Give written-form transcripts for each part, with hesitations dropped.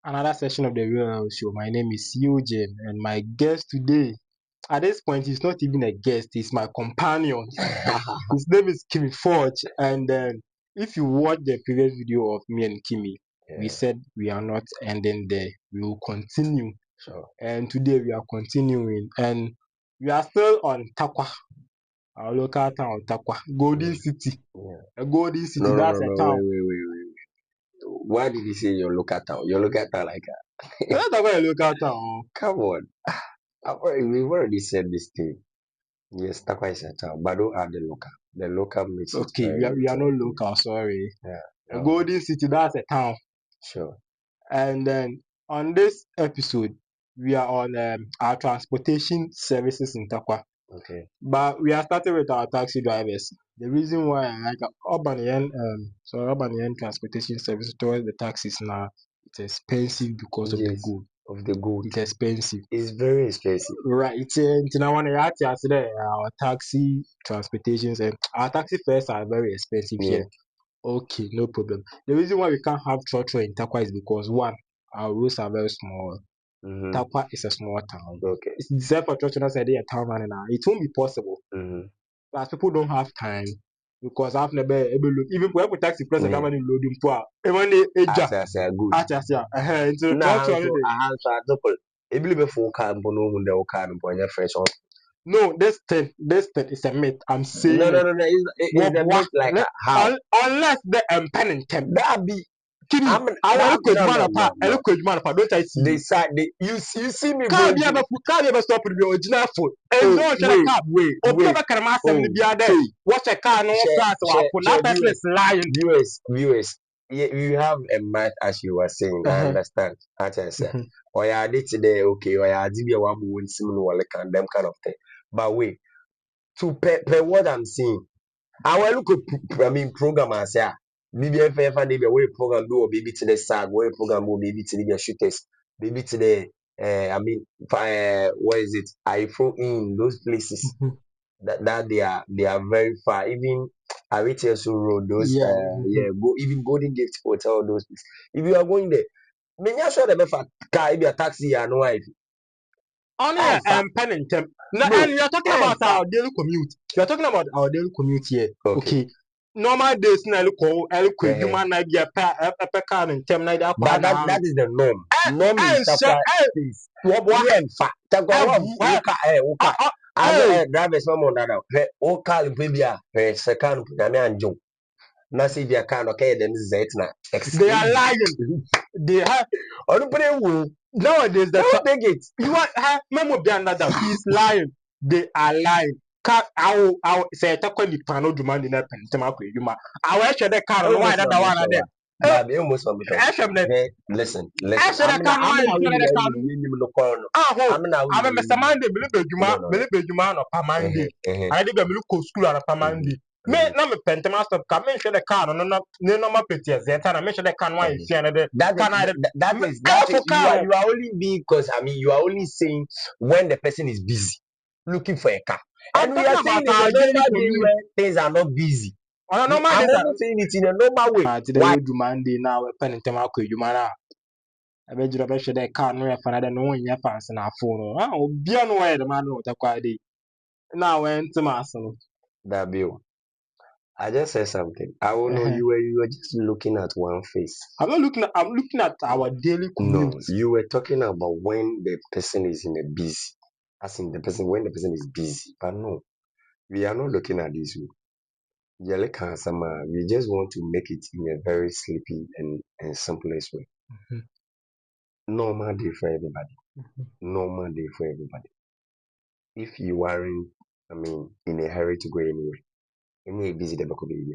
Another session of the Real Earl Show. My name is Eugene, and my guest today, at this point, he's not even a guest, he's my companion. His name is Kimi Forge. And if you watch the previous video of me and Kimi, we said we are not ending there, we will continue. Sure. And today we are continuing, and we are still on Tarkwa, our local town, Tarkwa, Golden City. A Golden City, No, that's no, a no, town. wait. Why did you say your local town? Your local town like That's Tarkwa, a local town. come on. We've already said this thing. Yes, Takwa is a town, but don't add the local. The local makes it Okay, very we are not interesting. local, sorry. Yeah. A Golden City, that's a town. Sure. And then on this episode, we are on our transportation services in Tarkwa. Okay. But we are starting with our taxi drivers. The reason why I like urban transportation service towards the taxis now, it's expensive because of the Yes. gold. Of the gold. It's expensive. It's very expensive. Right. It's now when I our taxi transportations and our taxi fares are very expensive here. Okay, no problem. The reason why we can't have trotro in Tarkwa is because one, our roads are very small. Mm-hmm. Tarkwa is a small town. Okay. It's designed for trotro that's a town running now. It won't be possible. Mm-hmm. As people don't have time because I've never able look even for every taxi place that money loading for even the eja Good. into Nah, trotro. so I have to example. Ebili be full car mpono mu the car mponya fresh on. No, this thing is a myth. I'm saying No. It's a bit like how? Unless the pen and temp. That be I look at man apart. I look at man apart. Don't I see? They said you see me Can't going be to ever stop with the original phone. And don't shut a car. wait. Obi can master me be there. Watch a car no class or that person is lying. Viewers. You have a math as you were saying. I understand. As I said, or you did today, okay, or you did one won't see me can them kind of thing. But wait, to per what I'm saying, I will look at program as yeah. BBFF and the way program do or baby to the side, way program will baby to the shooters, baby to the what is it? I throw in those places that they are very far. Even Aritiasu Road, those go even Golden Gate Hotel, those places. If you are going there, me not sure the car if you a taxi and wife. Only pen and temp. And you're talking about our daily commute. You're talking about our daily commute here. Okay. Normal days na human na be a car and temp na but that is the norm. Norm is drivers no more that o car bia second na anjo na say dia car no kay dem zet na they are lying. They have nowadays the take it. You are memo be another. He's lying. They are lying. I say take the panel demand in a pen tema ko eduma. I will share the car no why that one there. Listen. I'm Mr. Monday, believe Juma no Pamandi. I did a look school on a Pamandi. Me na me pentema stop come mention the car no my pictures that I mention the can why that is you are only being because you are only saying when the person is busy looking for a car. And we are saying in a normal day where things are not busy. I'm also saying it in a normal way. Why Monday now a pen and temaco Jumana? I bet you bet the car no fan no one your fans na phone. Oh, be on where the man no quite now went to Marcel. That bill. I just said something. I don't know you were just looking at one face. I'm looking at our daily commute. No, you were talking about when the person is in a busy. As in when the person is busy. But no, we are not looking at this way. We just want to make it in a very sleepy and simplest way. Normal day for everybody. Normal day for everybody. If you aren't, in a hurry to go anywhere, and you're busy, the back baby,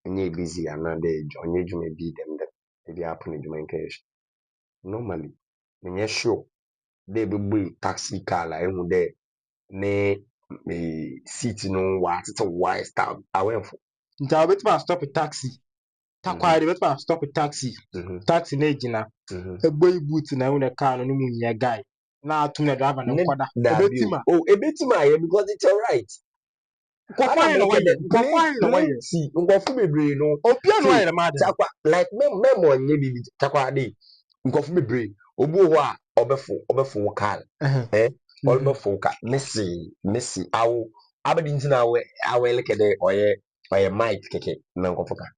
and you're busy, and not there, on you may be them that maybe happen in the cash. Normally, when you're sure, they will be taxi car like there, ne seat no what it's a wise town. I went for. I bet my stop a taxi. Takwa bet my stop a taxi. Taxi na a boy boot na una car no munya guy. Na to na driver na kwada. Ebetima because it's alright. Like memo nye bibi takwa dey nkɔfo bebree obi wɔ hɔ a ɔbɛfo car ɔbɛfo car Messi awo abɛdi nti na awɔ eleke dɛ ɔyɛ Mike kɛkɛ na nkɔfo car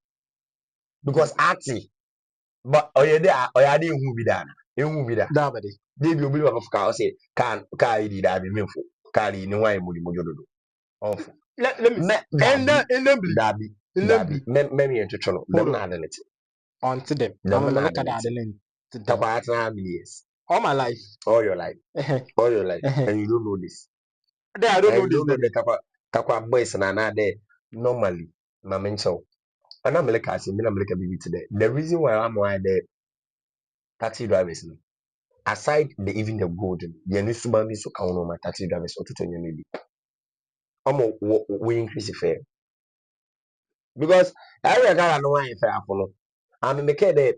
because ati but ɔyɛ ade ehu bi da Dabadi. Debi obi wa car ɔsɛ car yi di da bi menfo car yi ne ho ayɛ mojo dodo ɔnfo Let me see. dabi mɛmi yɛn twitwi no dɛm na ade ne ti onto them. dɛm I'm na a ade ne ti to them. takwa atena how many years All my life. all your life and you don't know this I don't know and you this. don't know the takwa boys na there normally na mencho ana meleka ase me na meleka bibi today the reason why I'm why the taxi drivers no aside the even the golden the new subami so ka no ma taxi drivers otuto nya no bi omo we increase fare because every car no one fare for no I'm make that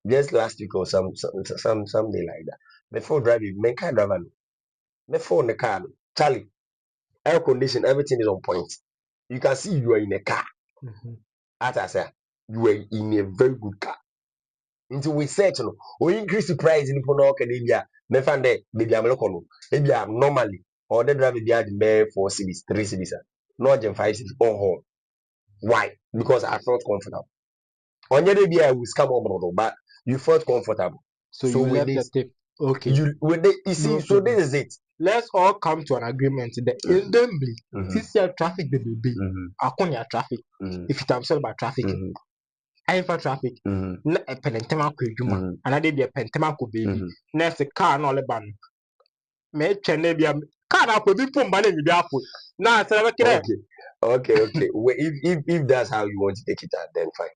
just last week or someday like that before driving me car driver no before the car no Charlie air condition everything is on point you can see you are in a car as I said you are in a very good car into we search no or increase the price in pono ka bia me fan de baby am loko no e bia normally or the driver bia de 4 cities 3 cities not just 5 cities on home why because I felt comfortable onye de bia we scam obodo but you felt comfortable So you with left this the tip. Okay. you see No so problem. this is it Let's all come to an agreement that in Dembly, CCL traffic the baby, Akonia traffic. If you have about traffic, I for traffic, na a penentema kujuma, another be a pentema could baby. Next a car no leban. Me chene be a car up with people money in the apple. Now, okay well, if that's how you want to take it out then fine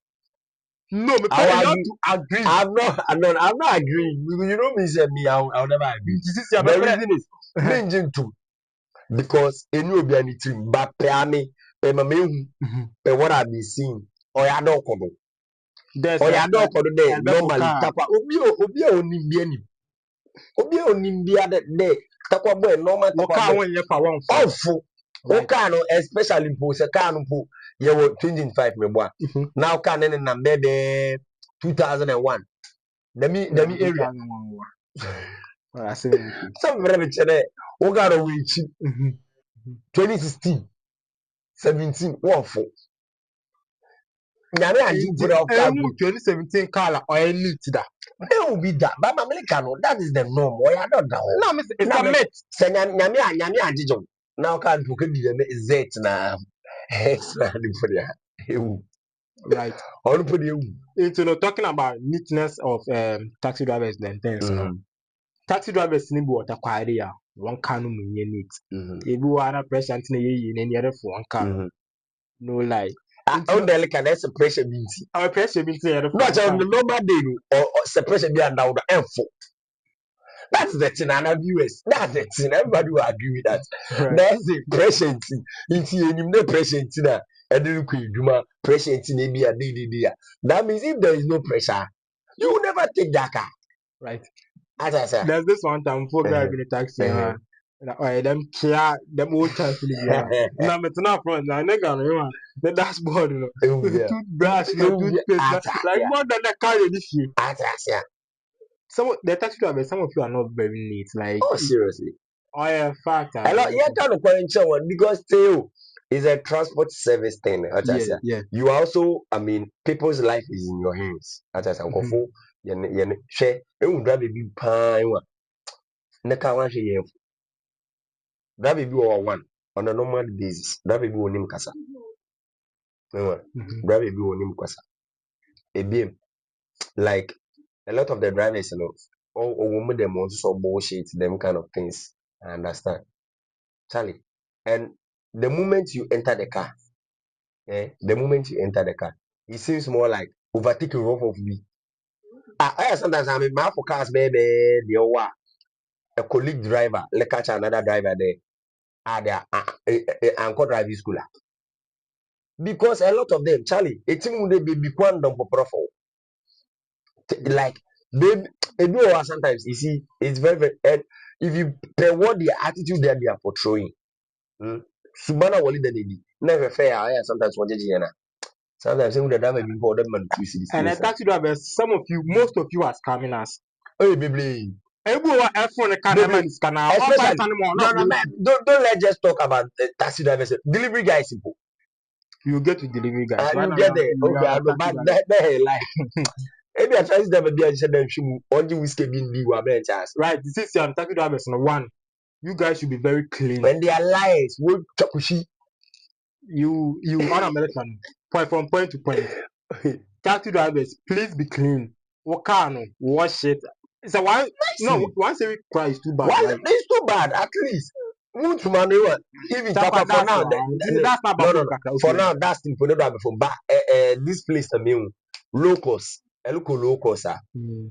no, me I you will have agree. to agree. I'm not agreeing. You know me, say me, I'll never agree. The reason is mention too because any will be any team, but me, what I've been seeing, or ya don't come, There's or ya don't come there normally. car. Takwa obi oni bi ani, obi oni bi ade there. Takwa boy normal What takwa car boy. when you for one Awful. O right? car no especially po se car no po ye wo 2025 me boa. Now car ne na bebe 2001. Demi area. I say anything. Some very chere o car no we 2016 17 one for. Nyame agi put off car go. 2017 car like oil need that. There will be that. But America no that is the norm. Or ya don't know. No, it's a myth. Se nyame agi jo. Now can poke di me z na extra di for ya. Right. All put you. It's talking about neatness of taxi drivers then things. Taxi drivers need water query. One can neat. If you are a president in any other for one car. No lie. On the like that's a pressure being. Our pressure been there Not on the normal day or separation be down the info. That's the thing, and viewers. That's the thing. Everybody will agree with that. right. That's the pressure thing. If you need pressure thing, and then you pressure thing maybe a day. That means if there is no pressure, you will never take that car. Right. As I said, There's this one time before driving a taxi. Them care, them old chance in the now it's not front now. The dashboard, with toothbrush, toothpaste, like more than the car this year. as I said, Some the taxi drivers, some of you are not very neat. Like, oh seriously. oh yeah, fact. Hello, yeah, kind of question one because still is a transport service thing. Yeah. You also, I mean, people's life is in your hands. As I said, share, you drive a big pine. Na car one share, drive a big one on a normal basis. Drive a big one kasa. Drive a big one kasa. A beam like a lot of the drivers, you know, all women them also bullshit, them kind of things. I understand, Charlie. And the moment you enter the car. The moment you enter the car, it seems more like overtaking off of me. Sometimes I'm in my for cars, baby. The a colleague driver, let catch another driver there. There, anchor driving school. Because a lot of them, Charlie, it seems they be quantum for profile. Like, baby, sometimes you see, it's very, and if you pay what the attitude that they are portraying, Subana Wali the lady, never fair. Sometimes what you sometimes the driver before them man 2 cities. And a taxi drivers, some of you, most of you are scamming us. Oh, baby. Ebu wa phone can Baby, man scanner or buy especially some more no, not no, man. Don't let's just talk about the taxi drivers. Delivery guy is simple. you get to delivery guys. Right You now get there. you Okay, are I a know, taxi but driver. that like. Maybe I try to never be a shadow shoe. Only whiskey being the one chance. Right, this is your taxi drivers no one. You guys should be very clean. When they are liars, what chakushi? You on American point from point to point. Taxi drivers, please be clean. Wakano, wash it. So why no Nicely. once a week cry is too bad, Why right? it's too bad? At least. Move to Manuel. Even Takwa for That's now. that's not No, bad no, no. For okay. now, that's the point before. But this place, I mean, locals. A local locals are. Mm.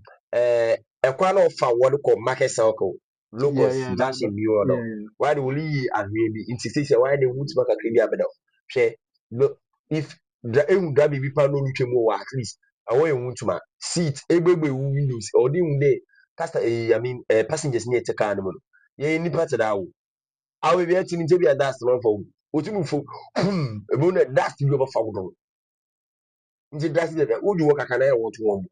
Ɛkwan na ɔfa wɔde kɔ market circle Yeah, locals yeah, junction bi wɔ no yeah. why de wɔle yi ahwea bi nti sɛ why de wotuma kakra bi abɛda hwɛ no if ehu da biribi pa no twam wɔ at least awɔ yɛ wotuma seat egbegbe wu windows ɔde hu dɛ passengers ne ɛte car no mu no yɛyɛ nipa te da wo awo bi ɛti ne nkyɛn bi a dust no ɔfa wo otumi fo ebi no dust bi ɔbɛfa wo do nti dust de wodi wɔ kakra na yɛ wɔto wɔn mu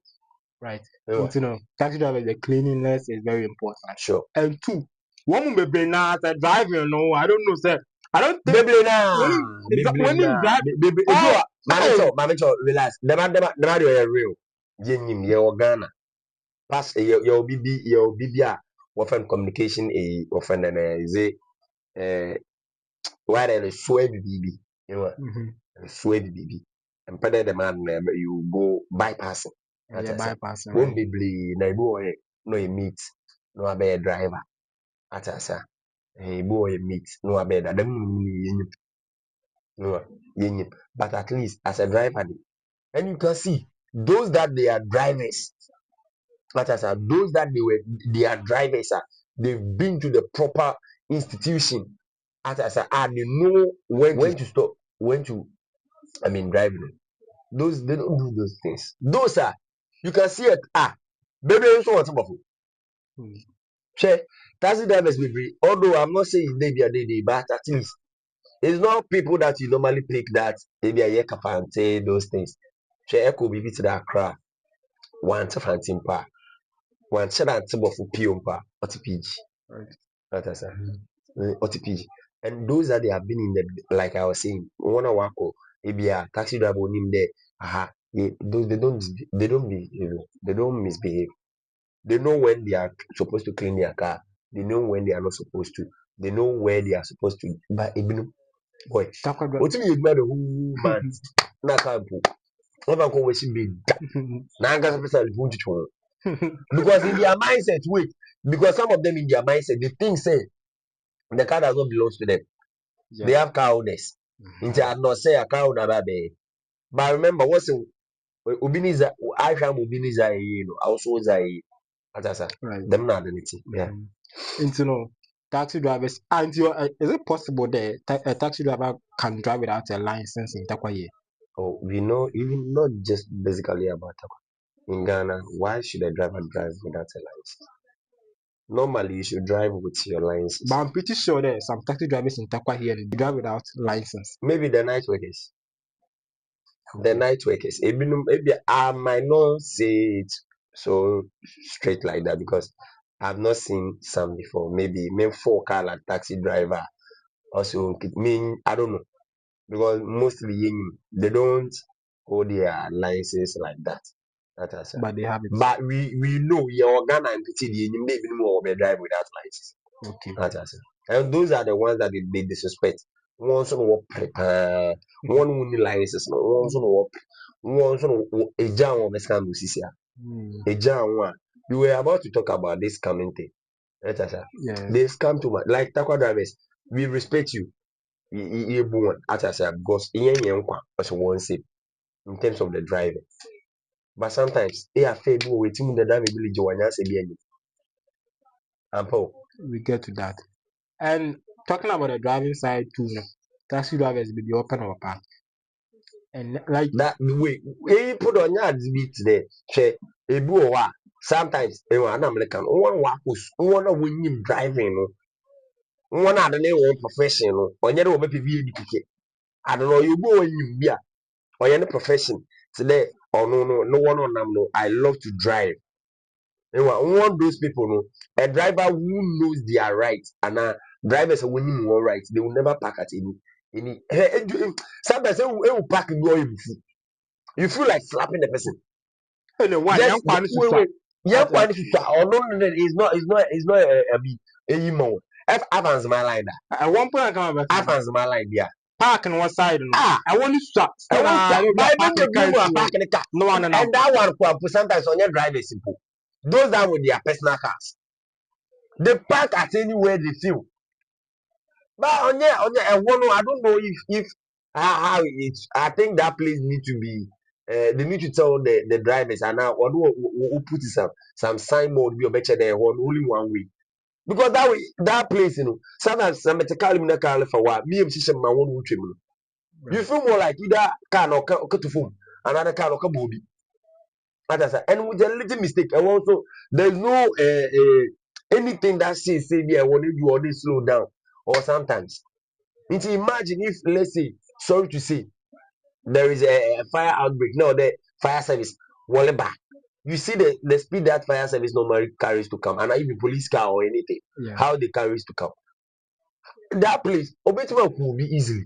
Right. You know, taxi driver, the cleanliness is very important. sure. And two, woman be bring now driving. No, I don't know, sir. I don't think Bebre na, when you drive, bebre. If you oh, are, hey, mami cho, relax. Dema de real. Yenim ye Ghana. Pass ye bibi a often communication often is why there is so bibi. You know, so bibi. And pede the man you go bypassing. yeah, bypassing, Won't right? be na ibu no you meet no abe driver. Atasa. Ibu meet no abe that them no yenyim. But at least as a driver and you can see those that they are drivers like I said, those that they are drivers they've been to the proper institution as I said they know when to stop when to driving those they don't do those things those are you can see it baby so what's about share taxi drivers baby although I'm not saying they be a day but at least it's not people that you normally pick that maybe a year say those things. Share echo be to that crowd. One to fancy pa. One share that table for piumpa or TPG. Right. That is or TPG. And those that they have been in the like I was saying, one wako, maybe a taxi driver name there. Aha, those they don't behave, they don't misbehave. They know when they are supposed to clean their car. They know when they are not supposed to. They know where they are supposed to. But even boy, what do you admire the whole man? Na kampo. Never go wishing be na anga person because in their mindset, wait, because some of them in their mindset, they think say the car does not belong to them. Yeah. They have car owners. Into I not say a car owner baby. But remember what's Ubiniza I am Ubiniza also Zai Atasa. Right. Them not anything. Yeah. And you know, taxi drivers, and you is it possible that a taxi driver can drive without a license in Takwa? Oh, we know even not just basically about in Ghana, why should a driver drive without a license? Normally, you should drive with your license. But I'm pretty sure that some taxi drivers in Takwa here they drive without license. Maybe the night workers. The night workers. Maybe I might not say it so straight like that because I've not seen some before. Maybe four car like taxi driver. Also, mean I don't know because mostly they don't hold their license like that. That's But they have it. but we know your Ghana and PT maybe more drive without license. Okay. And those are the ones that they disrespect. One son will prepare, one who license, one son will a jam of a scam a jam one. You were about to talk about this coming thing. Yeah. They scam too much. Like Takwa drivers, we respect you. You born as I said, because as one say in terms of the driver. But sometimes they are fair waiting the driver village one answer be We get to that. And talking about the driving side too, taxi drivers will be open or park. And like that way we put on your bit there share a boo sometimes I'm like one wakus one when you driving one other name one profession or you know maybe ticket I don't know you go when you be or any profession today or no one on them no I love to drive One those people, no, a driver who knows their rights, and drivers are winning more rights. They will never park at any. Sometimes they will park in your. You feel like slapping the person. One young Just one is wait. Yeah, one or no, it's not a human. If Evans my line that. at one point I come back Evans my line there. park on one side. No, Ah, I want to stop. I Still, want I to don't buy park the car. the park in the car. No one And that one sometimes on your driver simple. Those that with their personal cars. They park at anywhere they feel. But I don't know if how it. I think that place need to be. They need to tell the drivers and now or who put some signboard be better there on only one way because that place sometimes some metal car for what me am system my one which you feel more like either car or to phone another car or body and with a little mistake and also there's no anything that says say yeah when you or they slow down or sometimes. Imagine if, let's say, sorry to say, there is a fire outbreak. Now the fire service will back. You see the speed that fire service normally carries to come, and even police car or anything, Yeah. how they carries to come. That place, Obetima could be easily.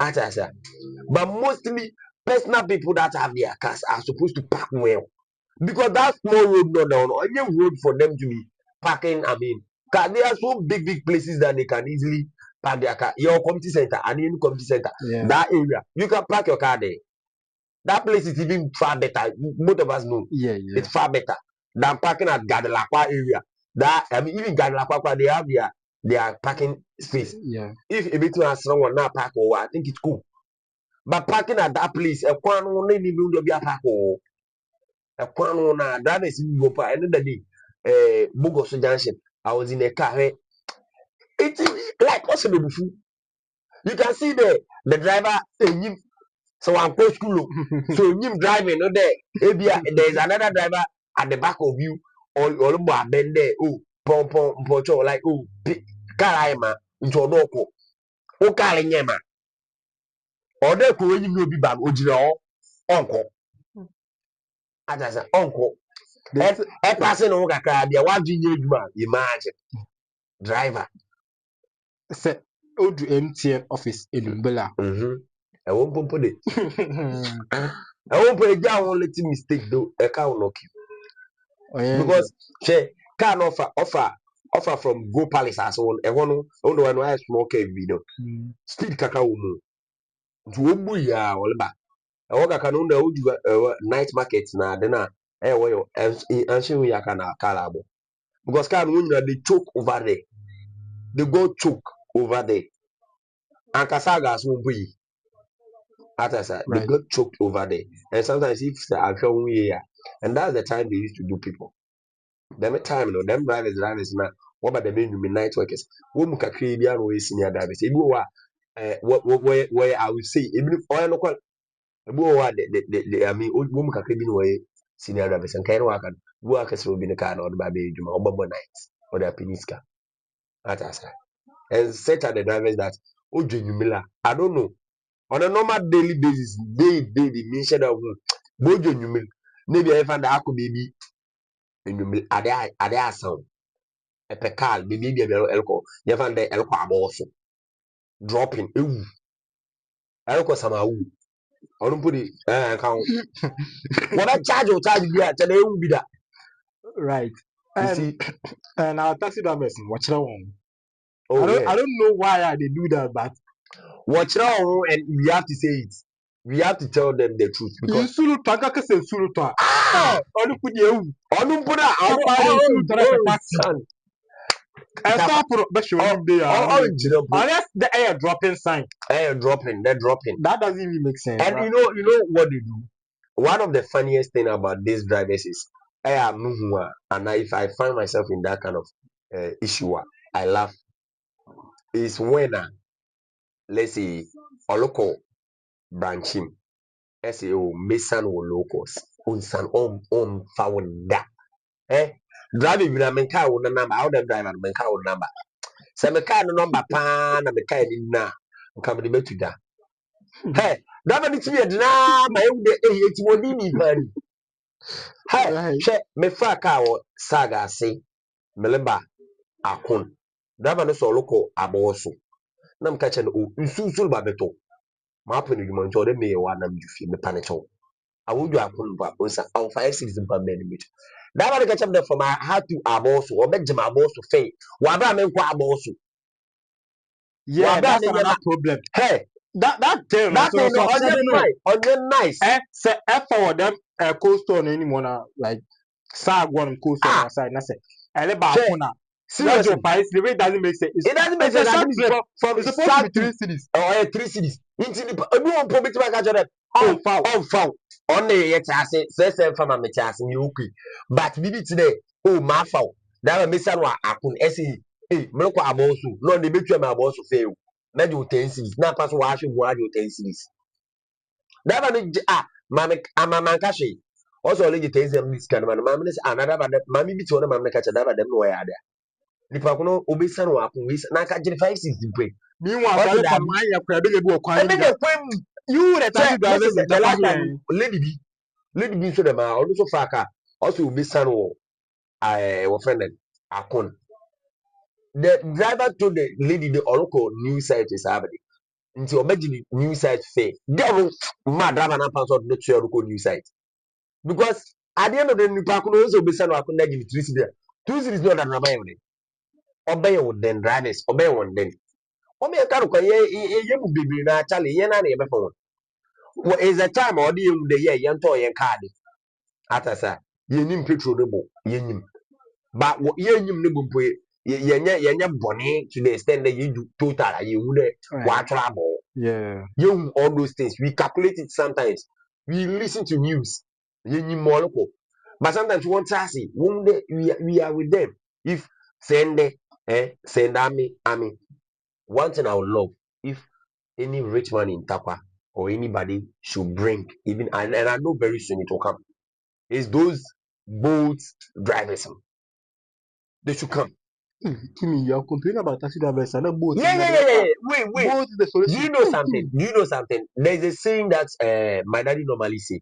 As I said. But mostly personal people that have their cars are supposed to park well. Because that small road not down, or any road for them to be parking, I mean, there are so big places that they can easily park their car. Your community center and any community center, Yeah. that area, you can park your car there. That place is even far better. Both of us know Yeah. it's far better than parking at Gadalakwa area. That I mean, even Gadalakwa, they have their parking space. Yeah. If a bit has someone now park or I think it's cool. But parking at that place, a quan only need be a park or a quan na drivers in go pa end of the day. Bugos Junction. I was in a car. It's like possible before. You can see the driver so I'm post school. So him driving no there. Maybe there is another driver at the back of you or bend there. Oh, pom like oh car I ma into odoko. O car nyema. Or there ko you no be bag ojira uncle. As I uncle. E passing on kakra bia wa dwinye adwuma imagine driver. Say, oh, do MTN office in Bella. I won't put it. I won't put it down let mistake though. I can't knock you. Because she can offer from Go Palace as well. I want to I small cave video. Speed kaka umu. To ya all ba. I walk can on the night markets na dena well and she ya kana kalabo. Because can when they choke over there. They go choke over there. And Kasagas won't be. As I said, they Right. got choked over there. And sometimes if the actual here, and that's the time they used to do people. Them time, them drivers now. What about the men night workers? Who muka create their way senior drivers? If you are, where I would say, even if I know what, I mean, who muka create way senior drivers and kind of work and workers will be in the car or the baby, or Bobo nights or the Piniska. At us. And set at the drivers that, oh, Miller, I don't know. On a normal daily basis, they mention that Bojo Numil, maybe I find the Aku baby in Numil, are there sound. A pecal, maybe a elko, you find the elko also dropping. Elko somehow. I don't put it account. What I charge or charge you at the will be that. Right. You And see, and our taxi drivers, watch that one. oh yeah. I don't know why they do that, but Watch now, and we have to say it. We have to tell them the truth in because Sulutu, I can say Sulutu. ah, Only put you. on put out, Papa, in Sulutu, like a taxi. son. I saw but show him there. Unless the air dropping sign. They're dropping. That doesn't even make sense. And you know what they do. One of the funniest thing about these drivers is, I am muhua, and if I find myself in that kind of issue, I laugh. Is when, let's say, a local branching, let's say, oh, Mason or locals, unsan found that. Eh, driving with a menka with a number, out of driver, menka with number. So, meka no number pan, and meka in na, come to that. Hey, that one is me, my own day, it's what you need, Hey, Right. she me fa car wo saga say meleba akon. Driver no so loko aboso. Na mka che no nsunsun ba beto. Ma pɛ no dwuma nti ɔde meyɛ wa nam dwufie mepa ne kyɛw awodwo akon ba onsa aw 5 cities mpa mɛ ne metu da ba de kɛkyɛm dɛ from ha to abɔ so ɔbɛgye ma abɔ so fɛ wabra me nkɔ abɔ so Yeah, wabra that's me nyɛ another problem. hey That thing that also thing no so ɔnyɛ sudden no. fine ɔnyɛ nice Say for them cold store no anymore na like sag one cold store ah na side na say ele ba hwɛ kuna. That's your seriously price. The way it doesn't make sense. it doesn't make It's a sense. I short think trip. from It's supposed to be start to 3 cities. 3 cities. Into the ebi wɔ mpɔ bi ti ma ka kyerɛ dɛ On oh foul. ɔnfa ɔne yɛ kyɛ ase sɛsɛ nfa ma mɛ kyɛ ase nyɛ okay but bibi ti dɛ oh maa fa o dama mesa no akun ɛsi ee mɛ kɔ abɔ so na ɔde ebi tua mɛ abɔ so fɛ o mɛ de o 10 cities na pa so wahwɛ mu adi o 10 cities dama no gye maame amama nka hwɛ ɔsɔ ɔle gye 10 cities ɛmu ni sika no ma no maame ne sɛ dama dɛ maame bi ti hɔ na maame ne ka kyɛ dama dɛm na ɔyɛ adi nipa kono obesa no akun wei na nka gye 5 cities mpe Meanwhile, so ɔsi I for dabi. my year, be able to Ebe that. de kwem You the che taxi drivers message in the Tapa last here. time lady bi so dem a so fa aka also will be san wo wo friend akon the driver told the lady the oroko new site is happening nti obegini new site fair dem ma driver na pass out the two oroko new site because at the end of the new park no so be san akon na give 3 cities 2 cities no that na buy with obey with den drivers obey one den o me ka ro ko ye mu bibiri na chale ye na na ye be fo well, is a time or the year yento yen card atasa yenim petrol no bo yenim but yenim no bo yenya bone to the extent that you do total you would Right. what trouble Yeah. you all those things we calculate it sometimes we listen to news yenim moloko but sometimes we want to see one day we are with them if send army one thing I would love if any rich man in Takwa or anybody should bring even and I know very soon it will come is those boat drivers. They should come. Kimi, you're complaining about taxi drivers and not boats. Yeah, yeah, yeah, yeah, yeah. Wait. Boat is the Do you solution. know Hey, something? Kimi. Do you know something? There's a saying that my daddy normally say,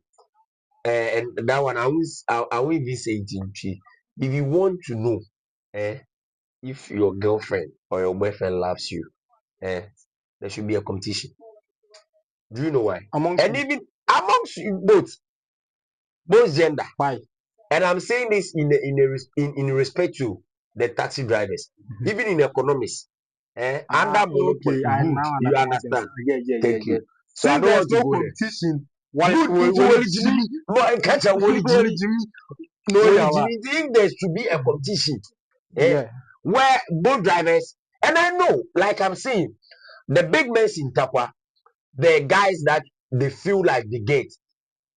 and that one I will even say it in Chi. If you want to know if your girlfriend or your boyfriend loves you, there should be a competition. Do you know why? Amongst And even amongst you both gender. why? And I'm saying this in respect to the taxi drivers, Mhm. even in economics. Under monopoly, Okay. I good. now You understand what you're understand? saying. Yeah. Thank you. So I Since don't there's want to no go there. competition, Good into what Wally Jimmy? Jimmy, but catch a Wally What Jimmy, Jimmy? No, Wally yawa. Jimmy. If there should be a competition, eh, Yeah. where both drivers, and I know, like I'm saying, the big men in Tapua, the guys that they feel like they get.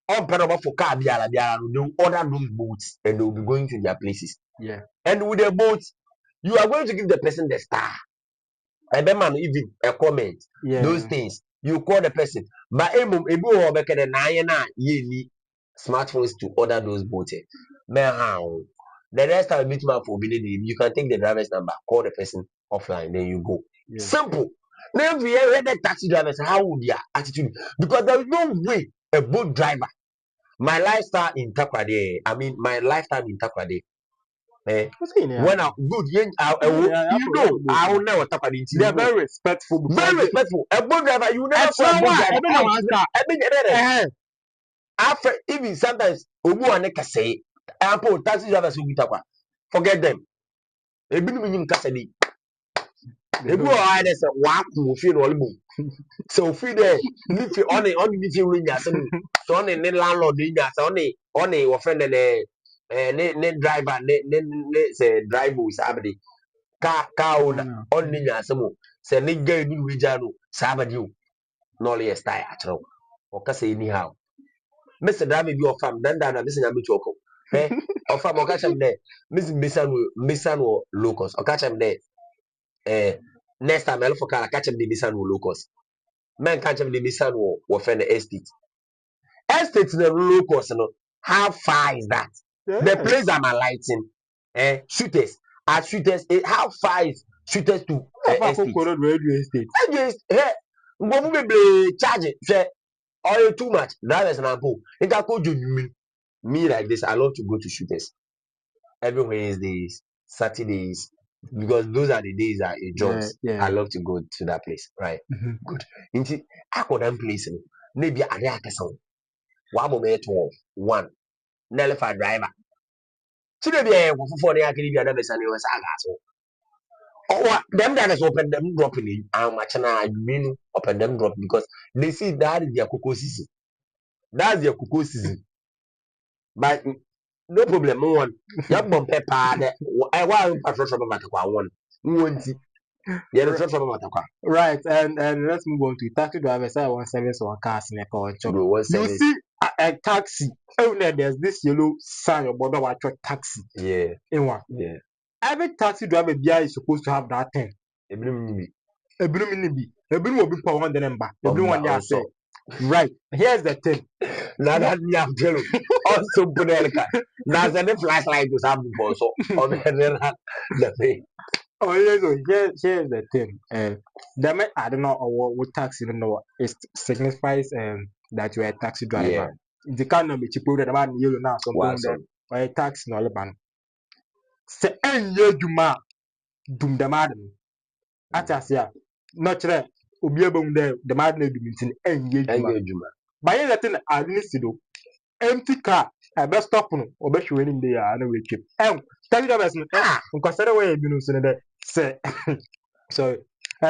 On Panama for car, they will order those boats and they will be going to their places. Yeah. And with the boat, you are going to give the person the star. And the man even a comment. Those Yeah. things. You call the person. But ebu o beke the na ye ni smartphones to order those boats. Man, how? The next time you meet man for you can take the driver's number, call the person offline, then you go. Yeah. Simple. Now if you hear the taxi drivers, how would their attitude? Because there is no way a boat driver. My lifestyle in Takrade, I mean my lifetime in Takrade. What's in here? When I good, Yeah. you know, Boat I now. will never tap an They are no. very respectful Very because respectful. A boat driver, you never it's saw a not boat why. driver. I don't know answer. I mean, Eh. after even sometimes, Obu and Neka say, Apple taxi drivers will be tapa. Forget them. A bit of custody. They Ebu don't or I respect. say, walk, will feel all boom. So, feed there, live on it, on the ring, as so on a landlord, on a, or friend and a driver, say, driver is happening. Ka owner Yeah. ɔne ne nya asɛm o sɛ ne guy bi wei gya no saa abɛde o na ɔleyɛ style akyerɛw ɔkasa anyhow mese driver bi ɔfam dandan na mese nya metu ɔkɔ hɛ ɔfam ɔka kyerɛ me dɛ mese mbesa no wɔ low cost ɔka kyerɛ me dɛ next time ɛlefo car aka kyerɛ me dɛ mbesa no wɔ low cost mɛnka kyerɛ me dɛ mbesa no wɔ wɔfrɛ no estate no low cost no how far is that the Yeah. place I'm alighting shooters are shooters how far is shooters to How far from estate Korea radio estate? just ngọfụ bebree charge hwẹ oil too much drivers na mpo nka kọ ju nwumi Me like this, I love to go to shooters every Wednesdays, Saturdays, because those are the days that it Yeah, jobs. yeah. I love to go to that place, right? Mhm. Good. Into I could that place, maybe I get some. One moment, 12, one, Nelly driver. So maybe I go for the academy and never send you a saga. Oh, them that is open them dropping it. I'm watching I mean open them drop because they see that is their cocoa season. That's their cocoa season. But no problem, no one. You bump a pad. I want to from Matakwa one. One, yeah, R- from Matakwa. Right, and let's move on to taxi drivers. I want service or cars in a culture. Go one You service. see a taxi. Oh, there's this yellow sign about what your taxi Yeah, in one. yeah. Every taxi driver is supposed to have that thing. Every Everyone will be for one the number. Everyone there say, also. right. Here's the thing. Now that me have tell you. Also put a car. Now the flashlight was up before so on the thing. Oh, here's the thing. I don't know what taxi you know. It signifies that you are a taxi Yeah, driver. The kind of cheaper than man you now something what's that on? or a taxi no ban. Se enye juma dum the madam. Atasia. Not sure. Obi abom the madam dum tin enye And juma. your Juma. By the thing I didn't see do empty car. I best stop no or best winning there and we keep. Taxi drivers no Ah, consider where you know say so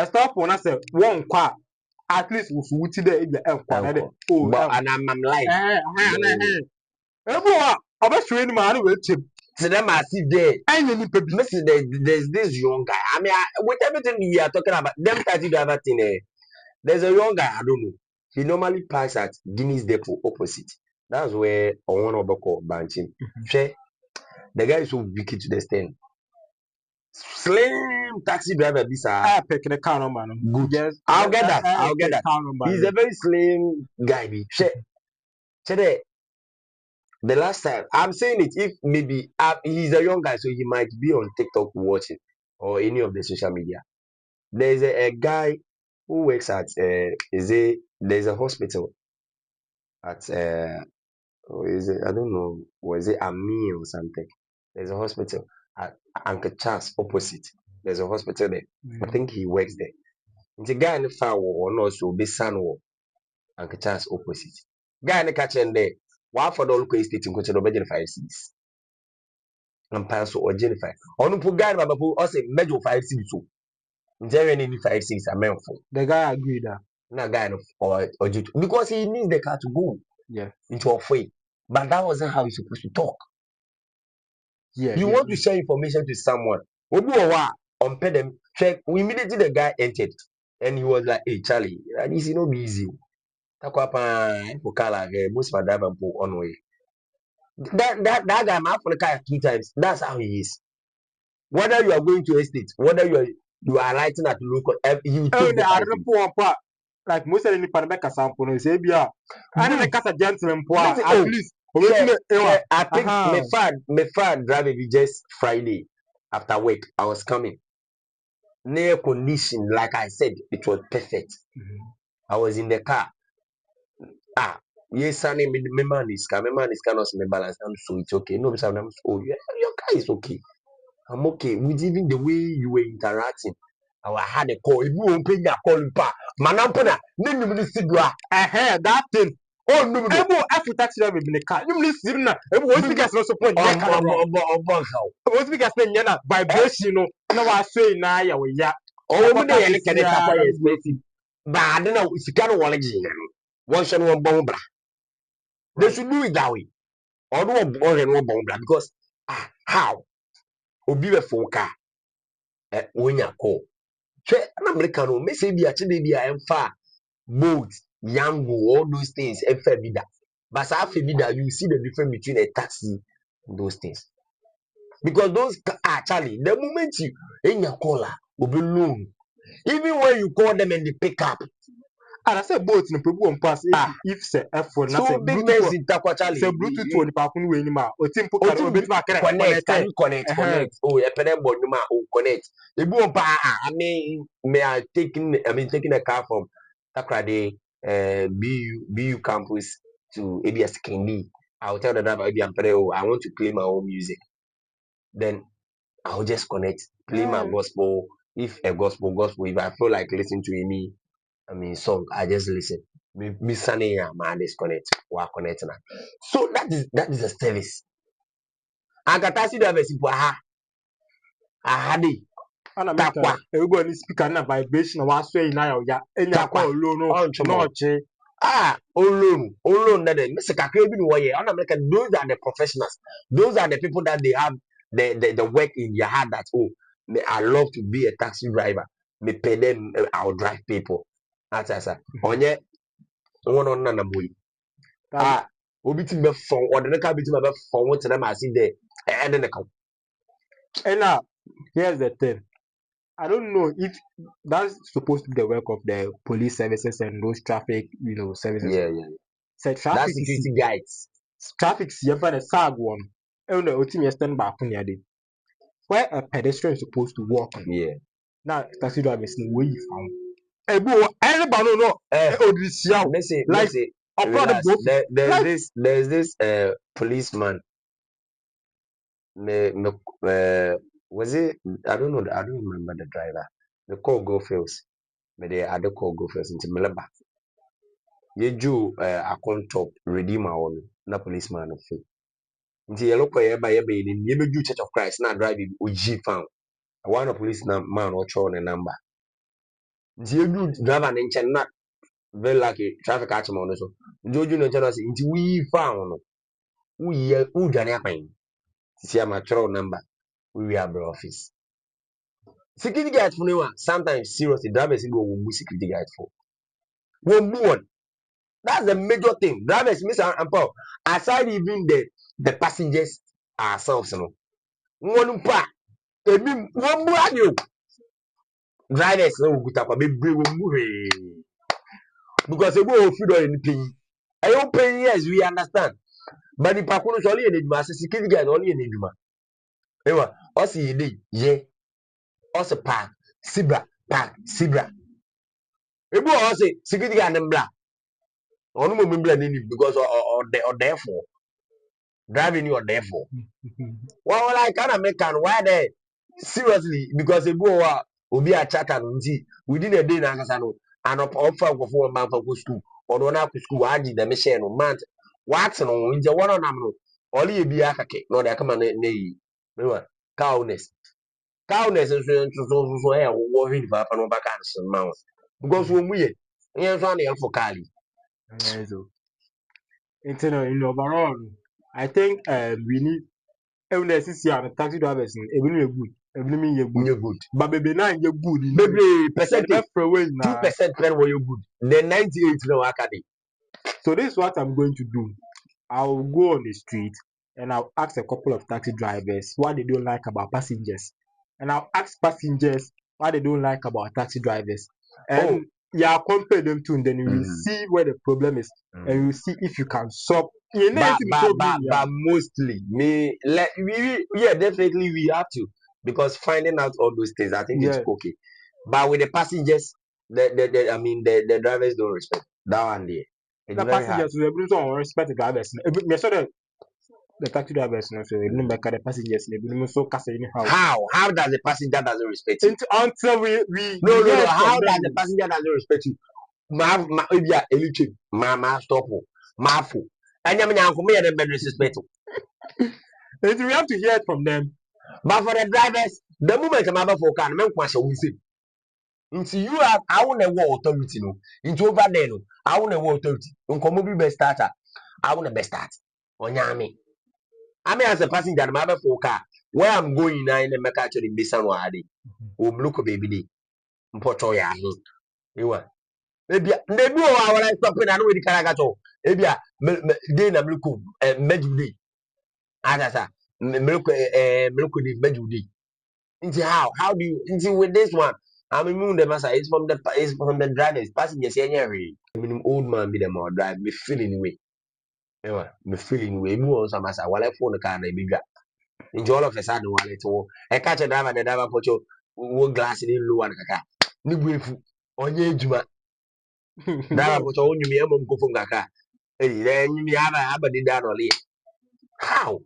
stop one say one kwa at least we wuti there if the kwa na de uncle. oh But and I'm live. na ebo a obeswe ni ma na we chim So them I see there. anya ni pe bi Listen, there's this young guy. I mean, with everything we are talking about, them taxi driver thing, there's a young guy, I don't know. He normally parks at Guinness Depot opposite. That's where on one of the call banching. Share the guy is so wicked to the stand. Slim taxi driver, this are pick the car number no good. yes I'll get that. I I'll get pick that. car number He's yeah. a very slim guy. Be share the last time I'm saying it, if maybe he's a young guy, so he might be on TikTok watching or any of the social media. There's a guy who works at there's a hospital at or is it I don't know, was it Ami or something? There's a hospital at Uncle Charles opposite. There's a hospital there. I think he works there. The guy in the far or no so be son or Uncle Charles opposite. Guy in the kitchen there. Why for the local estate in Coach Robert 5 6 and pass or Jennifer. On put guy Babu or say major 5 6 so. There any 5 6 are meant for. The guy agreed that Not guy or because he needs the car to go yeah into a way. But that wasn't how he's supposed to talk. yeah You yeah want to share information to someone. Obi Owa on pay them check. Immediately the guy entered and he was like, hey Charlie, this is not easy. Takwa pa pokala most of driver on way. That guy man for the car 2 times. That's how he is. Whether you are going to estate, whether you are writing at local, he will oh take the the I car. don't know po like most of the people make a sample no say bia and the Good. kasa gentleman po Listen, at oh, least share, obetime ewa share. I think aha my father drive it just Friday after work. I was coming. Near condition, like I said, it was perfect. I was in the car. Ah, yes, son, my man is car. My man is car not my balance. I'm so it's okay. No, because I'm so, oh, yeah, your car is okay. I'm okay. With even the way you were interacting. I had a call. If you won't pay your call, pa, manapona, then you will see you. that thing Oh, no, no. ebo afu taxi driver bi ne car you need sim na ebo wo speakers no support Oh, nye car wrong how? wo speakers na nye na vibration no na wa say na ya we ya Oh, we akota dey sisi kene ya takwa na go expensive. But I don't know, sika no wale gi na. One shot one bomb bra. They right should do it that way. Or do one bomb bra because how? Obi be for car. When you call. Che na America no me say bi a che bi a emfa boat, yango, all those things emfa bi da. But sa afa bi da you see the difference between a taxi and those things. Because those actually the moment you in your caller obi loan. Even when you call them and they pick up. and I say both no people on pass if say f4 na say So big men bluetooth in Tarkwa say Charlie. bluetooth wɔ nipa ko no wɔ anim a otimpo O ka no team obetumi akɛrɛ connect, connect can you connect? ɛhɛn Connect. Oh, a pen board numa oh connect. If you I mean may taking a car from Takrade BU campus to ABS Kendi. I'll tell the driver, maybe oh, I want to play my own music. Then I'll just connect, play my gospel. If a gospel, if I feel like listening to any song, I just listen. Me Sunday, man, disconnect. We are connecting. So that is a service. I got to see the best people. Aha, Ana Tarkwa, meka everybody speaker na vibration wa so yin na ya enya Tarkwa, call low no on no tomorrow. che. Alone that Mr. Kakre bin waye. On America, those are the professionals. Those are the people that they have the work in their heart that I love to be a taxi driver. Me pay them, I'll drive people. That's I Onye one on na boy. Obi ti be phone or the car be ti be phone what them I see there. And then the And now here's the thing. I don't know if that's supposed to be the work of the police services and those traffic, services. yeah. Say That's security guides. traffic see for the sag one. And the ultimate stand back on the where a pedestrian is supposed to walk. Yeah. Now taxi drivers know where you found. Everybody no like Messi, upon the relax. both like There's this policeman. Was it? I don't remember the driver. The call go fails. But the other call go fails into Melaba. You do a top redeemer on na policeman of fail. Nti yellow kwa by in you Church of Christ na driving UG found. One of police man or show a number. Nti you driver and not very lucky traffic accident so. Joju no tell us nti we found who done happen. See my number. We have the office. Security guard for no one. Sometimes seriously, drivers go with security guard for. One. That's the major thing. Drivers miss and power. Aside even the passengers ourselves, One pa. One brand new. Drivers no good up a big because they go food in the pay. I don't pay yes, we understand. But the parkour is only in the security guard only in the Juma. Ewa, us ye, us pa, Sibra. Ebu say security guard and black. Onu mo member nini because or therefore driving you or therefore. Well, I kind of make why they seriously because a boy will be a chat and within a day and offer for man for school or one after school. I did the mission or month. What's no in the one on amno. Only be a cake, no, they come and nay. Cowness. Cowness is so air worrying for Pano Bacans and Mouse. Because when we, here's only for Kali. so in overall I think we need every year the taxi drivers every good. Every year good. You're good. But baby now you're good. Maybe percentage. Now. 2% when were you good? Then 98 no academy. So this is what I'm going to do. I'll go on the street and I'll ask a couple of taxi drivers what they don't like about passengers. And I'll ask passengers what they don't like about taxi drivers. And I'll compare them to and then you will see where the problem is. And you will see if you can solve. But mostly definitely we have to because finding out all those things I think it's okay. But with the passengers, the drivers don't respect that one there. It's the very hard. passengers will don't respect the drivers. The taxi drivers so they don't make the passengers they so How does the passenger doesn't respect you? Until we No. How does the passenger doesn't respect you? Ma stop. Mafu. And you disrespect. We have to hear it from them. But for the drivers, the moment I'm about for car, men question we say. Until you have I want a war authority no. Into over there no. I want a war authority. Unkomo be best starter. I want a best start. Onyame. I mean as a passenger, I'm about for car. Where I'm going now in the make actually be some wadi. Look baby day. Mpoto ya hin. Ewa. Maybe they do our like stopping and with the caragato. Ebia day na mluku mejude. Adasa. Mluku di mejude. Into how do you into with this one? I mean, the massa is from the drivers, passengers. I mean, old man be them or drive me feeling way. Me feeling way. Me also massa. While I phone the car, they be got. Into all of a sudden, while it's all, I catch a driver, the driver put your one glass in low and kaka. Ni buifu onye juma. Driver put your own you me go from kaka. Hey, then you me have a did that only. How?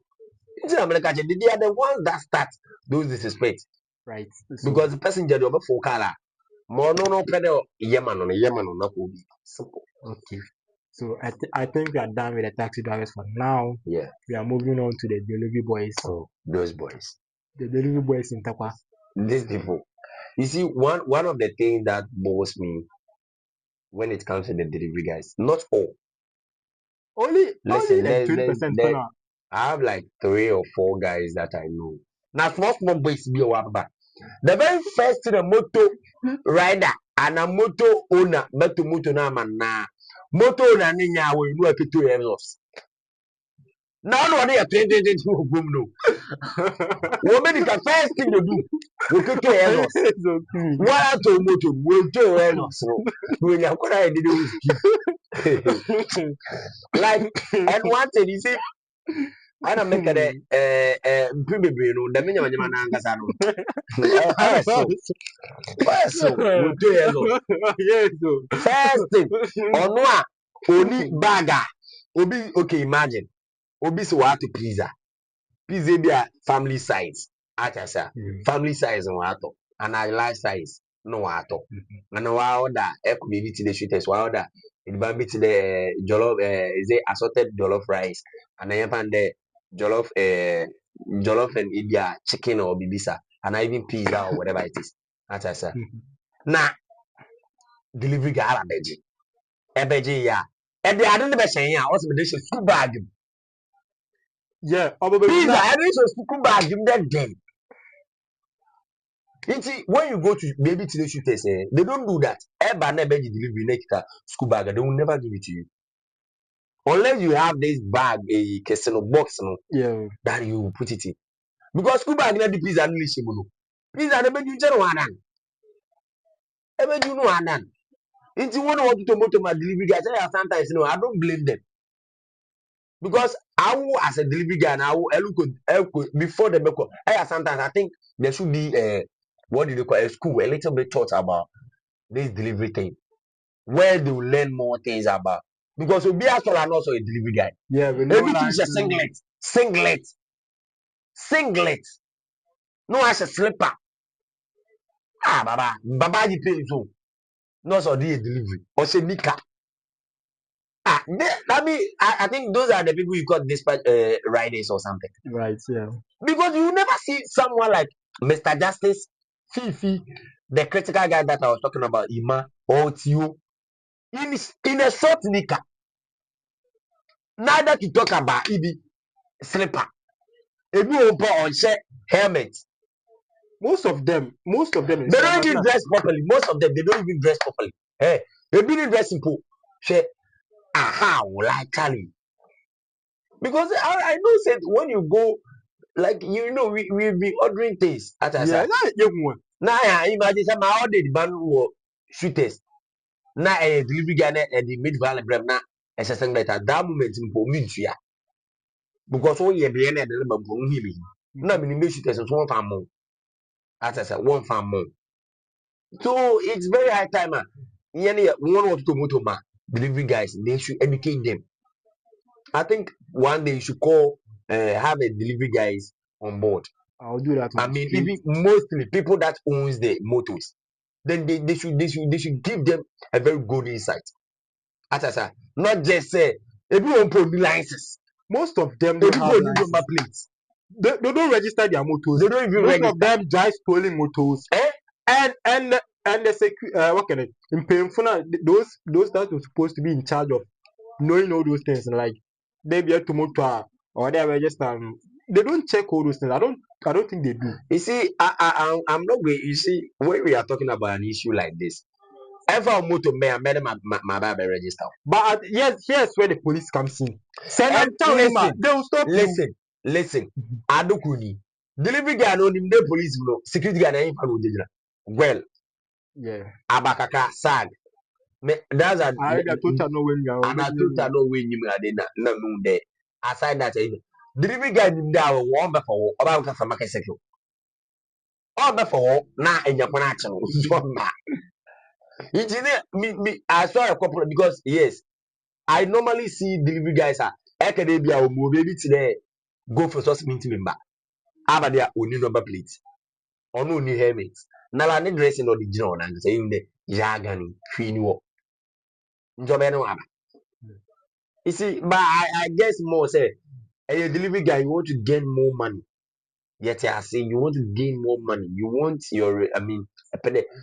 In America, they are the ones that start those disrespect Right. because the person just over for color. More no pedal Yemen on a Yemen on that will be simple. Okay. So I think we are done with the taxi drivers for now. Yeah. We are moving on to the delivery boys. Oh, those boys. The delivery boys in Tarkwa. These people. You see, one of the things that bores me when it comes to the delivery guys, not all. Only Listen, like 20% for now. I have like 3 or 4 guys that I know. Now, small boys be a wabba. The very first to the motor rider and a motor owner, but to motor na man na motor owner ninya we know 2 years. Now no they are 20 boom no. Women the first thing they do, we get 2 years. It's okay. What to motor we 2 years. So when you could I didn't speak. Like and one thing you see I don't make a bebree no the menya manya na ngasa no. So we 2 years old. Yes, so. First thing, ono a oni bag a obi okay imagine obi so what to pizza be a family size atasa family size no ato and a large size no ato and wa order e could be to the shooters wa order it be to the jollof is it assorted jollof rice and then find the jollof and India chicken or bibisa and even pizza or whatever it is atasa na delivery guy abeji ebeji ya e dey ade ne be shen ya o se be dey school bag Yeah, pizza e dey school bag dem dem Inti, when you go to maybe to the shooters, they don't do that. Eba na ebeji delivery nekita school bag, they will never give it to you. Unless you have this bag, a casino box, no, yeah. that you put it in. Because school bag na the pizza no lishimo. Pizza na ebeji chero wanan. Ebeji no wanan. Inti one want to moto my delivery guys. Sometimes no, I don't blame them. Because I will as a delivery guy and I will before the beko. Sometimes I think there should be what do they call a school, a little bit taught about this delivery thing. Where they will learn more things about. Because Obi Asol and also a delivery guy. Yeah, we know Everything is a singlet. No as a slipper. Baba you pay so. No so do a delivery. Or say nika. I think those are the people you call dispatch riders or something. right, yeah. Because you never see someone like Mr. Justice, Fifi, the critical guy that I was talking about, Ima, or Tio, in a short nika. Neither to talk about Ibi slipper. If you put on shirt, helmet. Most of them They don't even dress properly. Most of them they don't even dress properly. Hey, they didn't dress simple. Say, aha, like Charlie. Because I know said when you go, like we've been ordering things at us. yeah, that young one. Now I imagine some ordered man who shooters. Now a delivery guy at the mid valley brem now as a thing that at that moment in Pomintia. Because all you're being at the number of him. Now, many shooters and one farm more. As I said, one farm more. So it's very high time. One or two motor delivery guys, they should educate them. I think one day you should call have a delivery guys on board. I'll do that. I mean, even mostly people that owns the motors, then they should give them a very good insight. As I said, not just say everyone put the licenses. Most of them don't have number plates. They don't register their motors. They don't even Most register. of them drive stolen motors. And the what can it in painful those that were supposed to be in charge of knowing all those things like they be to motor or they register. They don't check all those things. I don't think they do. You see, I'm not going. You see, when we are talking about an issue like this, ever motor may I made my Bible register. But yes, here's where the police comes in. Send them tell him they will stop you. Listen. Adukuni. Delivery guy no him the police no security guy na him follow dejira. Well, yeah. Abakaka sag. That's a I total know when you are. and I total know when you are na no there. Aside that, delivery guy him there one be for about ka market sector. All be for na enyapona ache no so na. It is me I saw a couple because yes, I normally see delivery guys are ekede bia omo baby today. go for such meeting member. Aba there only number plate. Or no new helmet. Now I need dressing or the general and saying the Jagani, Queen War. Njobeno Aba. You see, but I guess more say, a delivery guy, you want to gain more money. Yet I say you want to gain more money. You want your, I mean,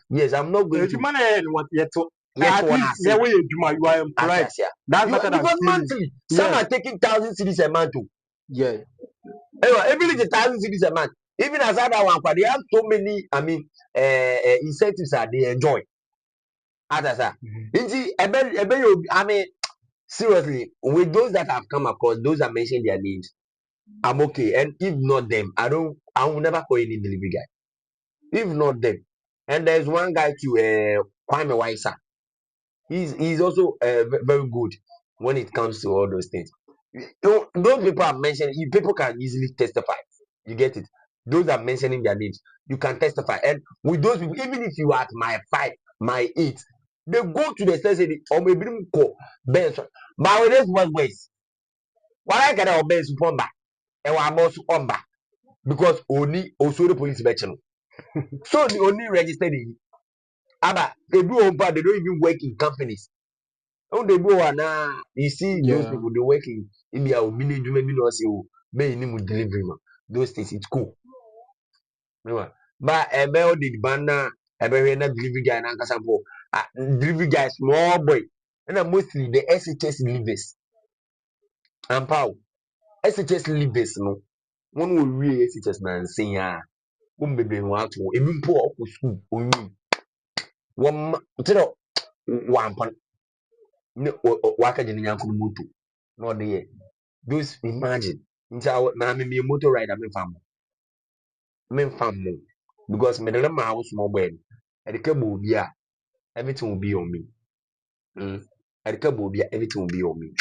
yes, I'm not going to Edwuma na yɛ what yet to yet at one I least say. never Edwuma, you are employed. That's You better than because stealing. monthly, some Yeah, are taking 1,000 cities a month. Too. yeah, Anyway, every little 1,000 cities a month. Even as that one, but they have so many, I mean, incentives that they enjoy. As I say, Mhm. I mean, seriously, with those that have come across, those that mention their names, I'm okay. And if not them, I will never call any delivery guy. If not them, and there's one guy to Kwame Waisa. He's also very good when it comes to all those things. Those people are mentioning, people can easily testify. You get it? Those are mentioning their names. You can testify. And with those people, even if you are at my 5, my 8, they go to the station or maybe call Benson. But with this one ways, what I get our Benson from back, and I'm also on back because only also the police mention. So the only registered in Aba, they do on part, they don't even work in companies. Oh, they go and you see those Yeah, people they working in their village, maybe not say, oh, may need delivery man. Those things it's cool. No, but a bell did banner, a very delivery guy and Ankasampo. Delivery guy, small boy. And mostly the SHS leavers. And pow, SHS leavers, no. One will read SHS man saying, ah, baby, want to, even poor school, one, one point, waka jini yanku mutu. No, they those imagine. Now me a motor rider, me fam because me the my house small boy. At the cable be everything will be on me. At the cable be everything will be on me.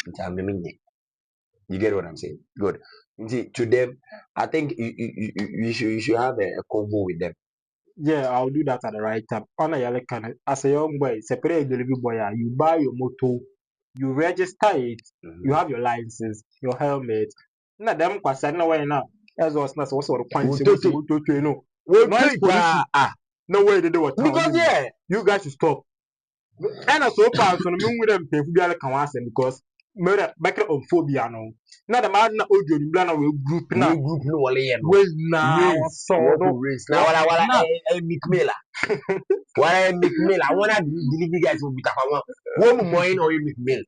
You get what I'm saying? Good. See, to them, I think you should have a convo with them. yeah, I'll do that at the right time. On a yellow can as a young boy, separate delivery boy, you buy your motor, you register it, you Mm-hmm. have your license, your helmet. Na them kwasa na way now. As was not also the quantity was Utoto, to know. what Noise pollution. No way they do what town because you. yeah, You guys should stop. And so far, so no with them pay for the can because murder back on phobia no. Now the man na audio the plan will group we na group no wale no we now race. so You want to no race now? what Wala na Mick why McMill? I wanna delivery guys will be tapping one morning or McMill.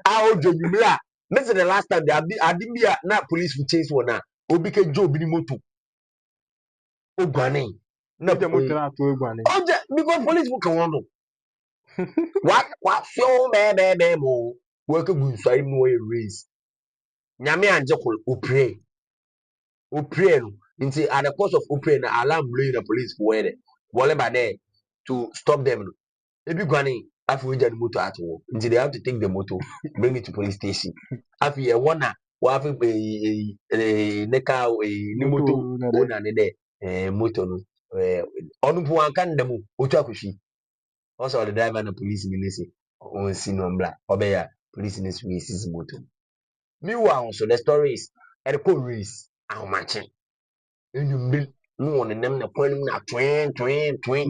How do you mean? This is the last time I didn't be na police will chase one now. Obike Joe Binimoto. Ogwane. No, with the motor na to egwane. because police will come on. What so baby mo? Work a good so I know a race. Nyame anjekol upre. Upre no. Nti at the cost of upre na alarm blowing the police for where. Wale by there to stop them. No. Ebi gwane after we the motor at work until they have to take the motor bring it to police station after a one wa afi neka ni motor Motor na de. owner ne de motor no onu po an kan dem otu akoshi also the driver na police ni say on si no mbla obeya police ni seize motor meanwhile so the story is at the race how much you bill no one them na point na twin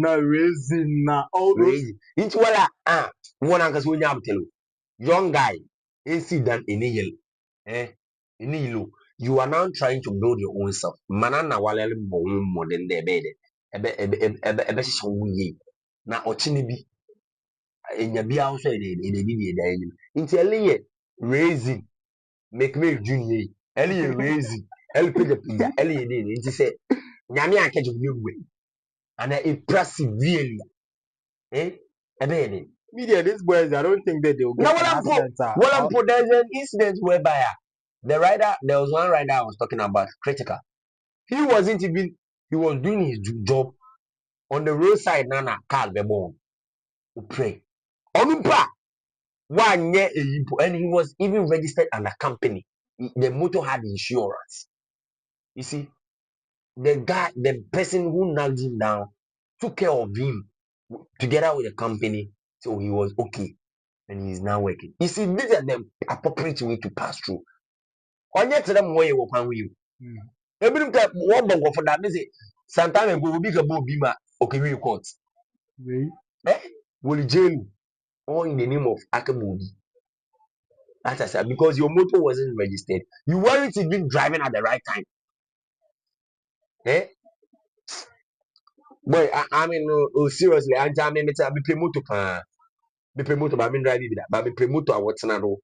Na raising na all those crazy. Into wala one ankas wonya abtelo. Young guy, AC than inil. Inilo. You are now trying to build your own self. Manana wale bo more than the bed. Ebe shawuye. Na ochini bi enya bi also in the video there. Into early raising make me junior. Early raising. El pija early day. Into say nyame ankejo ni gwe. And impressive really. Eh? Ebe media these boys I don't think that they will Now, get an accident. there's an incident whereby there was one rider I was talking about, critical. He wasn't even, he was doing his job on the roadside, nana, car, the bomb, pray. Onumpa, one year, and he was even registered under company. The motor had insurance. You see, the person who knocked him down took care of him together with the company, so he was okay, and he's now working. You see, these are the appropriate way to pass through. Onye tere mo ye wo kwan wi. Mm. Ebinim ka wo bongo for that say sometime ago obi ka bo bi ma okewi court. Wait. Will jail all in the name of Akamobi. That's I said because your motor wasn't registered. You weren't even driving at the right time. Eh? Boy, I mean, seriously, I mean, it's a be motor pa. Be motor, but I mean, driving that. But be motor, what's not do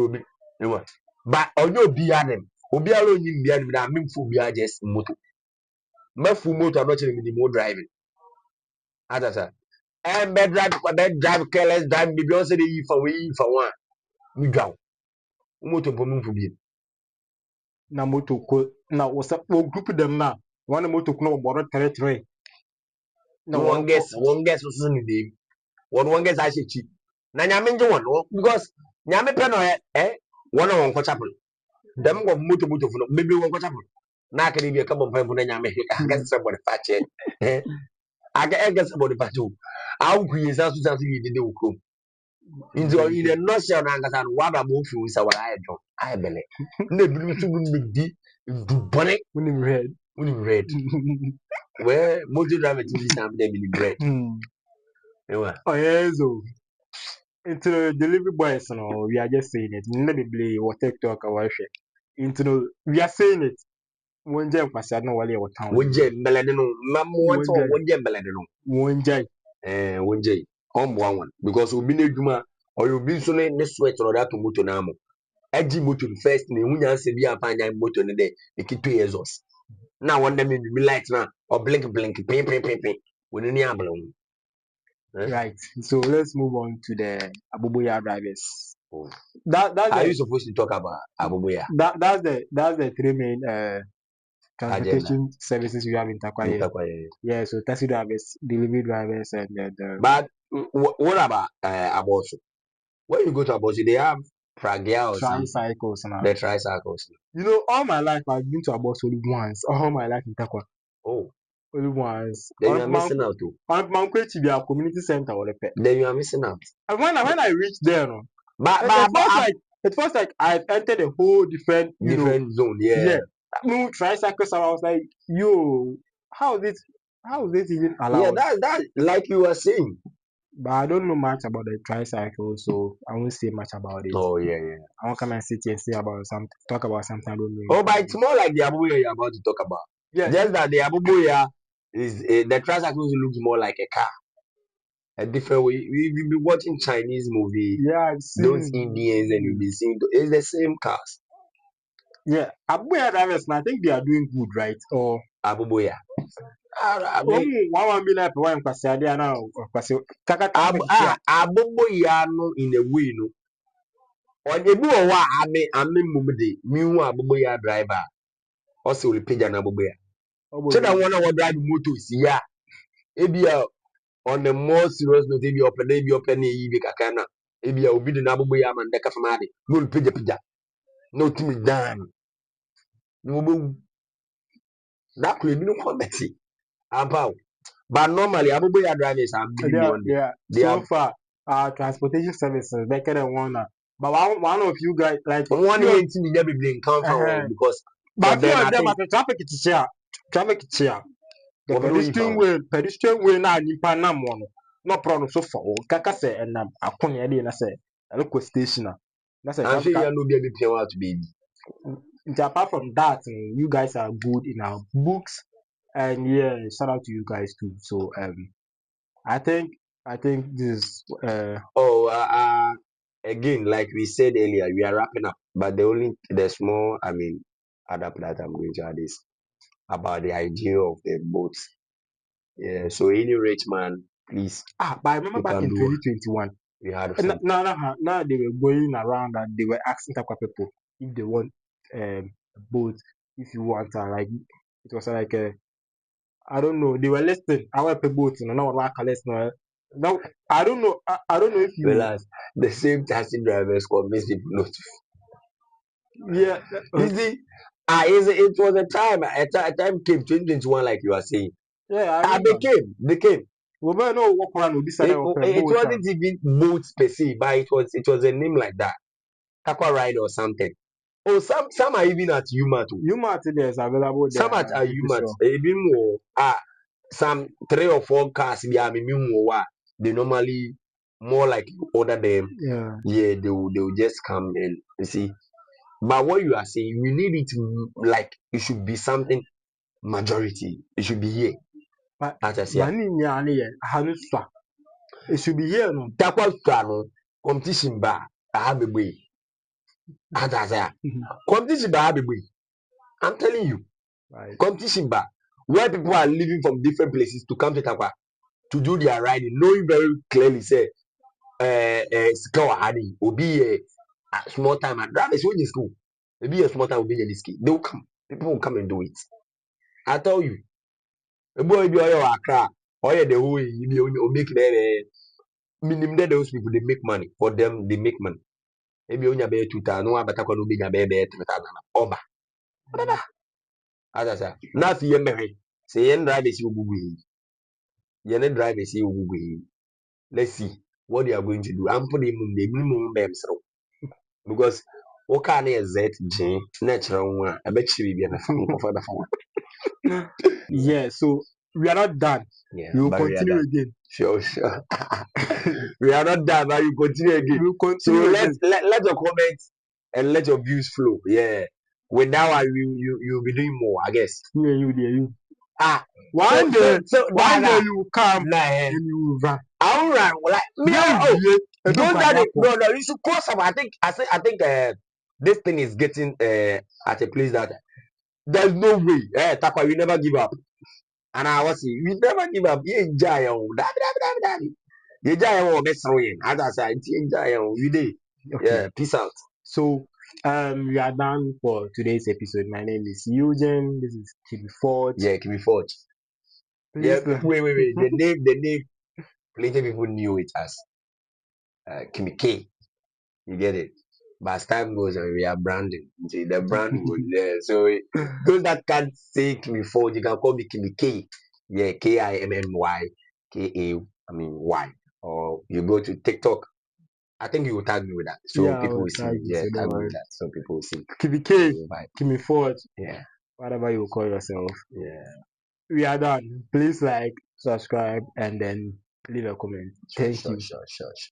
be you know. But on your be them. Obi alone you be that mean for be just motor. My full motor, I'm not telling me the more driving. As I said, and bed drive careless, drive be also the for one. Me go. Motor for move for be. Na moto ko na wasa o group them na one moto ko no boro tere na One woro guess, also need them. One guess I say cheap. Na nyame nje one because nyame pe no one on ko chapel. Dem go moto for no maybe one ko chapel. Na ka bi ka bon pa fu na nyame I guess somebody patch eh. I guess somebody patch o. Awu ku yin sa su yi de ukro. Nti o yin no se na ngasa no wa ba mo fi sa wala aye don. Aye bele. Na bi mu su bu di du bone when red. when you read. Where motor driver to be some dem in bread. Ewa. Oh yeah, so into the delivery boys, no, we are just saying it. Maybe play or TikTok or shit. Into the, we are saying it. One jam was no wali or town. Wonje mbele de no. Mamu want One to jam, wonje mbele de no. one jam. Wonje ombo one because obi na adwuma or you be so ne sweat or that motor na mo. Eji motor first na ehu nyanse bi afanya motor ne de ekitu exhaust. Na one dem be light na or blink pin. When ni ablo. Eh? Right. So let's move on to the Abubuya drivers. Oh. That's Are you the supposed to talk about Abubuya that's the three main agenda? transportation services we have in Tarkwa here. Yeah, so taxi drivers, delivery drivers, and the But what about Abosu? When you go to Abosu, they have Pragya or something. tricycles now. The tricycles. You know, all my life I've been to Abos only once. All my life in Tarkwa. Oh, Only once. then you are missing out too. On Manque to be a community center or the pet. Then you are missing out. And when I reached there, no, But it was like I've entered a whole different, different zone, yeah. yeah. No tricycles. I was like, yo, how is this even Yeah, allowed? that like you were saying. But I don't know much about the tricycle, so I won't say much about it. Oh yeah. I won't come and sit here and say about something, talk about something I don't know. Oh, but it's more like the Abubuya you're about to talk about. Yeah, Just that the Abubuya is the tricycles looks more like a car. A different way. We be watching Chinese movie, yeah, I've those seen. Indians, and you be seeing it's the same cars. Yeah, Abubuya drivers, I think they are doing good, right? Or Abubuya. I mean, one million per one kwasi ade ana kwasi kaka traffic here. Abubuya no in a way no. On the blue ame mumde, new Abubuya driver. Also will pay an Abubuya. So that one our drive motors, yeah. Ebia on the more serious note, if you open a kakana. Ebia will be the Abubuya man, the Kafamadi. No pija. No Timmy Dan. No, that could be no comment. About. But normally, Abubuya drivers are They billion are, one they day. are They so have far transportation services better than one. But one of you guys like one few of, year in the building come from because for but few then of I them at think the traffic is here. The what do you found? pedestrian way na nipa nam one. No problem so far. Kaka say and akoni ade na say local station na say I'm sure traffic. you know be a bit pure to baby. Apart from that, you guys are good in our books, and yeah, shout out to you guys too. So I think this is Oh, again, like we said earlier, we are wrapping up. But the small, I mean, adapt that I'm going to add is about the idea of the boats. Yeah. So any rich man, please, but I remember you back can in do. 2021, We had and fun. now they were going around and they were asking Takwa people if they want a boat, if you want like it was like I don't know, they were listing our boats, now what listen. Now I don't know if you Whereas the same taxi drivers convince people not to. yeah You see, it was a time came 2021, like you are saying. yeah I Ah, remember. they came. We better know what plan will decide of a It boat. wasn't even boat per se, but it was a name like that. Takwa ride or something. Oh, some are even at UMAT. UMAT is available there. Some at I'm pretty UMAT. sure. Even more. Some 3 or 4 cars they normally more like you order them. Yeah. Yeah, they will just come and you see. But what you are saying, we need it like it should be something majority. It should be here. But As I say, money Hanuswa. It should be here no. Tarkwa no competition bar. I have a way. As I say, competition bar have a way. I'm telling you, Right. competition bar where people are living from different places to come to Tarkwa to do their riding, knowing very clearly say, sika hadi obi a small time and drivers when you school, maybe a small time will be in this key. They will come. People will come and do it. I tell you, a boy be all Accra, or the whole you make that minimum that those people they make money for them. They make money. Maybe only about 2,000. No, but I can't be a baby 3,000. Oba. As I say, now for you, say, you drivers you go. You drivers you go. Let's see what they are going to do. I'm putting the minimum BMS because what can I Z J natural one? I bet you be a phone. Yeah, so we are not done. Yeah, We will but we are continue done. again. Sure. We are not done, but you continue We again. will So continue again. let your comments and let your views flow. Yeah. With that one, you'll be doing more, I guess. You. Ah, One day you will come nah, and you will run. I'll run. Like me, Yeah, oh, yeah. don't that it, no, you should call some. I think this thing is getting at a place that there's no way. Takwa, we never give up. And I was saying, we never give up. Yeah, giant. You giant best rowing. As I said, you giant. You did. Okay. Yeah, peace out. So we are done for today's episode. My name is Eugene. This is Kim Ford. Yeah, can be forged. Yeah, Please wait. The name, plenty people knew it as Kimi K. You get it? But as time goes on, we are branding. See, the brand was there. So those that can't say Kimi Ford, you can call me Kimi K. Yeah, KIMMY, or you go to TikTok. I think you will tag me with that. So yeah, I people will will see. tag you, Yeah, so tag don't me worry. with that. So people will see. KBK, Vibe. Kimi Ford, Yeah, whatever you call yourself. yeah. We are done. Please like, subscribe, and then leave a comment. Thank you. Sure.